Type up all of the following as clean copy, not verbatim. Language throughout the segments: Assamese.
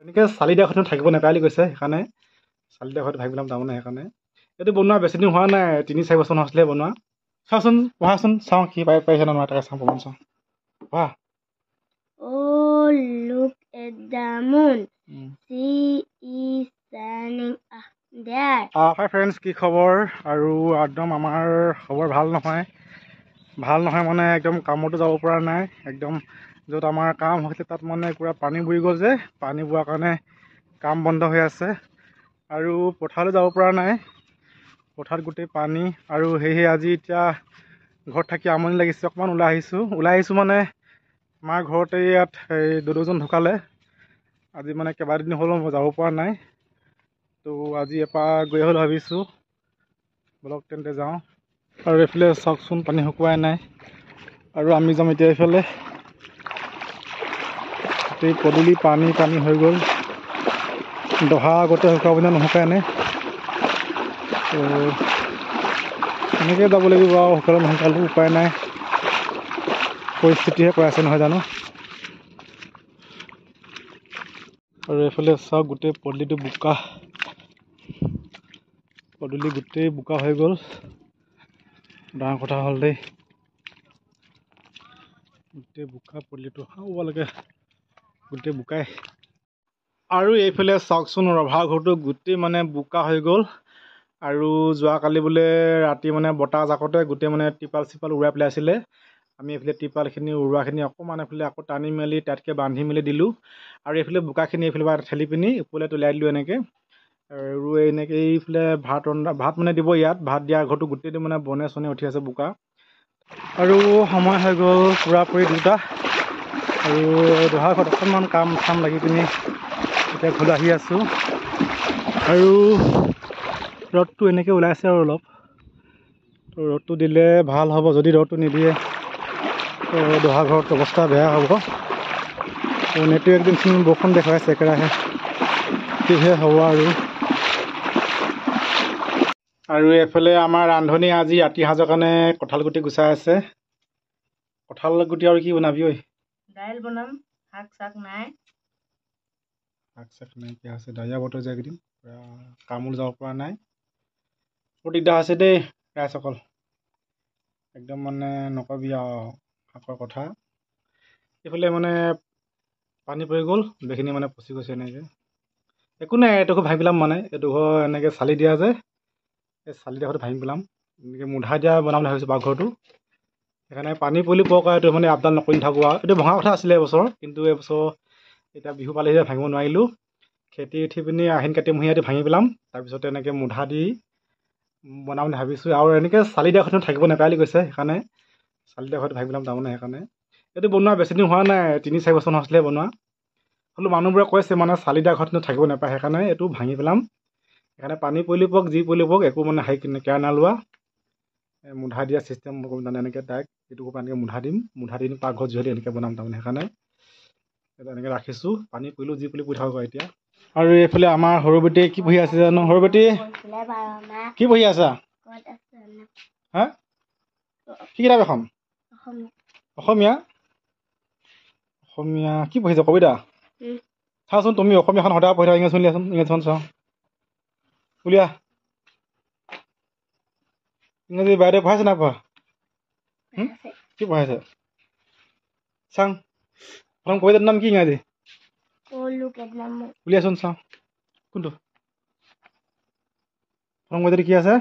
এনেকৈ চালি দিয়া ঘৰটো থাকিব নাপায় বুলি কৈছে, সেইকাৰণে চালি দিয়া ঘৰটো ভাবি পেলাম তাৰমানে সেইকাৰণে। এইটো বনোৱা বেছিদিন হোৱা নাই, 3-4 বছৰ হৈছিলে বনোৱা। চাওঁচোন পঢ়াচোন, চাওঁ কি পাৰিছে নে নোৱাৰে তাকে চাওঁ, প্ৰমাণ চাওঁ। পঢ়া। Oh, look at the moon. She is shining up there. High friends, কি খবৰ? আৰু একদম আমাৰ খবৰ ভাল নহয় মানে একদম কামতো যাব পৰা নাই। একদম য'ত আমাৰ কাম হৈছে তাত মানে পূৰা পানী বুৰি গ'ল যে, পানী বোৱাৰ কাৰণে কাম বন্ধ হৈ আছে। আৰু পথাৰলৈ যাব পৰা নাই, পথাৰত গোটেই পানী। আৰু সেয়েহে আজি এতিয়া ঘৰত থাকি আমনি লাগিছে, অকণমান ওলাই আহিছোঁ মানে আমাৰ ঘৰতে ইয়াত এই দুজন ঢুকালে। আজি মানে কেইবাদিন হ'ল মই যাব পৰা নাই, তো আজি এপাক গৈ আহিবলৈ ভাবিছোঁ। বলক তেন্তে যাওঁ। আৰু এইফালে চাওকচোন, পানী শুকুৱাই নাই। আৰু আমি যাম এতিয়া এইফালে, গোটেই পদূলি পানী হৈ গ'ল। দহা আগতে শুকাব নে নুশুকাই নে, তো এনেকৈ যাব লাগিব আৰু। শুকালে নুশুকালো উপায় নাই, পৰিস্থিতিহে কৈ আছে নহয় জানো। আৰু এইফালে চাওক, গোটেই পদূলিটো বোকা, পদূলি গোটেই বোকা হৈ গ'ল। ডাঙৰ কথা হ'ল দেই, গোটেই বোকা পদূলিটো খাব লাগে, গোটেই বোকাই। আৰু এইফালে চাওকচোন, ৰভা ঘৰটো গোটেই মানে বোকা হৈ গ'ল। আৰু যোৱাকালি বোলে ৰাতি মানে বতাহ জাকতে গোটেই মানে টিপাল চিপাল উৰাই পেলাইছিলে। আমি এইফালে টিপালখিনি উৰোৱাখিনি অকণমান এইফালে আকৌ টানি মেলি তাতকৈ বান্ধি মেলি দিলোঁ। আৰু এইফালে বোকাখিনি এইফালে পৰা ঠেলি পিনি ওপৰলৈ তোলাই দিলোঁ এনেকৈ। আৰু এনেকৈ এইফালে ভাত মানে দিব ইয়াত, ভাত দিয়া ঘৰটো গোটেইটো মানে বনে চনে উঠি আছে বোকা। আৰু সময় হৈ গ'ল পূৰাপূৰি 2টা। আৰু দহা ঘৰত অকণমান কাম চাম লাগি পিনি এতিয়া ঘৰলৈ আহি আছোঁ। আৰু ৰ'দটো এনেকৈ ওলাইছে আৰু অলপ, তো ৰ'দটো দিলে ভাল হ'ব। যদি ৰ'দটো নিদিয়ে তো দহা ঘৰত অৱস্থা বেয়া হ'ব। তো নেটৱৰ্ক একদিন বৰষুণ দেখুৱাইছে একেৰাহে, কিহে হ'ব আৰু এইফালে আমাৰ ৰান্ধনি আজি ৰাতি সাঁজৰ কাৰণে কঁঠাল গুটি গুচাই আছে। কঁঠাল গুটি আৰু কি বনাবি ঐ? দাইল বনাম, শাক চাক নাই। শাক চাক নাইকিয়া হৈছে, ডাৱৰীয়া বতৰ যে এইকেইদিন, কামলৈ যাব পৰা নাই। বৰ দিগদাৰ হৈছে দেই ৰাইজসকল, একদম মানে নকবি আৰু শাকৰ কথা। এইফালে মানে পানী পৰি গ'ল, বেখিনি মানে পচি গৈছে এনেকৈ। একো নাই, এইডোখৰ ভাঙি পেলাম মানে, এইডোখৰ এনেকৈ চালি দিয়া যে, এই চালি দিয়া ঘৰটো ভাঙি পেলাম। এনেকৈ মুধা দিয়া বনাম বুলি ভাবিছোঁ পাকঘৰটো। সেইকাৰণে পানী পৰি পৰক আৰু এইটো মানে আপডাল নকৰি নাথাকোঁ আৰু। এইটো ভঙা কথা আছিলে এইবছৰ, কিন্তু এইবছৰ এতিয়া বিহু পালেহি ভাঙিব নোৱাৰিলোঁ। খেতি উঠি পিনি আহিন কাতিমহীয়াটো ভাঙি পেলাম, তাৰপিছত এনেকৈ মুধা দি বনাম বুলি ভাবিছোঁ। আৰু এনেকৈ চালি দিয়া ঘৰটো থাকিব নাপায় বুলি কৈছে, সেইকাৰণে চালি দিয়া ঘৰটো ভাবি পেলাম তাৰমানে সেইকাৰণে। এইটো বনোৱা বেছিদিন হোৱা নাই, 3-4 বছৰ হৈছিলে বনোৱা। হ'লেও মানুহবোৰে কৈছে মানে চালি দিয়া ঘৰটো থাকিব নাপায়, সেইকাৰণে এইটো ভাঙি পেলাম। সেইকাৰণে পানী পৰিলে পৰক, যি পৰিলে পৰক, একো মানে কেয়াৰ নালোৱা। মুধা দিয়া চিষ্টেম মানে এনেকৈ ডাইৰেক্ট এইটো পৰা এনেকৈ মুধা দিম পাকঘৰত যিহেতু এনেকৈ বনাম তাৰমানে সেইকাৰণে এনেকৈ ৰাখিছোঁ। পানী পৰিলেও যি পৰিলে পৰি থাকক আৰু এতিয়া। আৰু এইফালে আমাৰ সৰু বেটীয়ে কি পঢ়ি আছে জানো? সৰু বেটী কি পঢ়ি আছা? হা, কি কিতাপ এখন? অসমীয়া কি পঢ়িছা? কবিতা? চাচোন তুমি অসমীয়াখন সদায় পঢ়ি থাকা, ইংলিছ উলিয়াচোন, ইংলিছখন চাওঁ, উলিয়া। ইংৰাজী বাইদেৱে পঢ়াইছে নাই পঢ়া? কি পঢ়াইছে চাওঁ। প্ৰথম কবিতাটোৰ নাম কি ইংৰাজী? উলিয়াচোন চাওঁ, কোনটো প্ৰথম কবিতাটো কি আছে?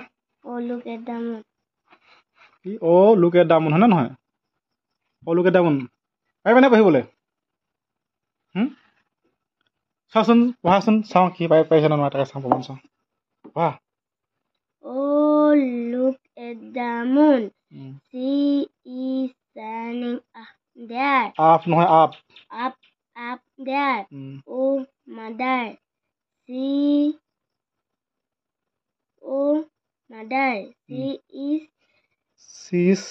কি লুক এট দ্য মুন, হয়নে নহয়? লুক এট দ্য মুন পাৰিবা নে পঢ়িবলৈ? চাওঁচোন পঢ়াচোন, চাওঁ কি পাৰিছে নে নোৱাৰে তাকে চাওঁ, প্ৰমাণ চাওঁ। পঢ়া। Oh, look at the moon. She is shining up there. Up নহয় up. Up there. Oh, mother. She is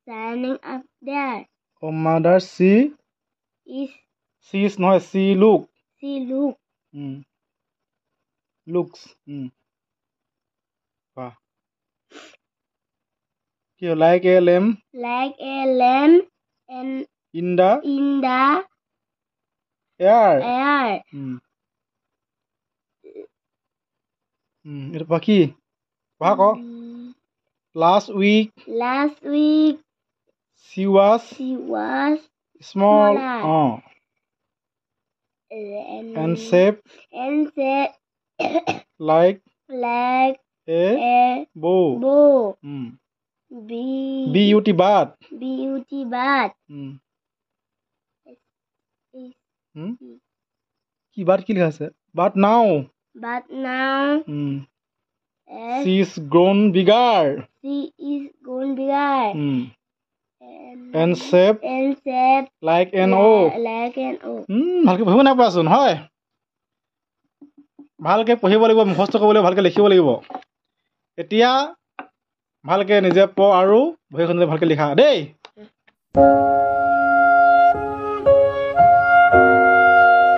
shining up there. Oh, mother, she is নহয়, she looks. Wow. Like a lamb and in the air. এটা পঢ়া কি পঢ়া ক last week Last week she was she was small smaller. and shaped and said like like a a bow. bow. Beauty bat. Beauty bat. কি বাট কি লেখা আছে but now But now as she is grown bigger she is grown bigger and shaped like an oak. like an oak. ভালকে পঢ়িব নাপাচোন হয় ভালকে পঢ়িব লাগিব মুখস্থ কৰিব লাগিব ভালকে লিখিব লাগিব এতিয়া ভালকে নিজে পঢ় আৰু বহিখনলৈ ভালকে লিখা দেই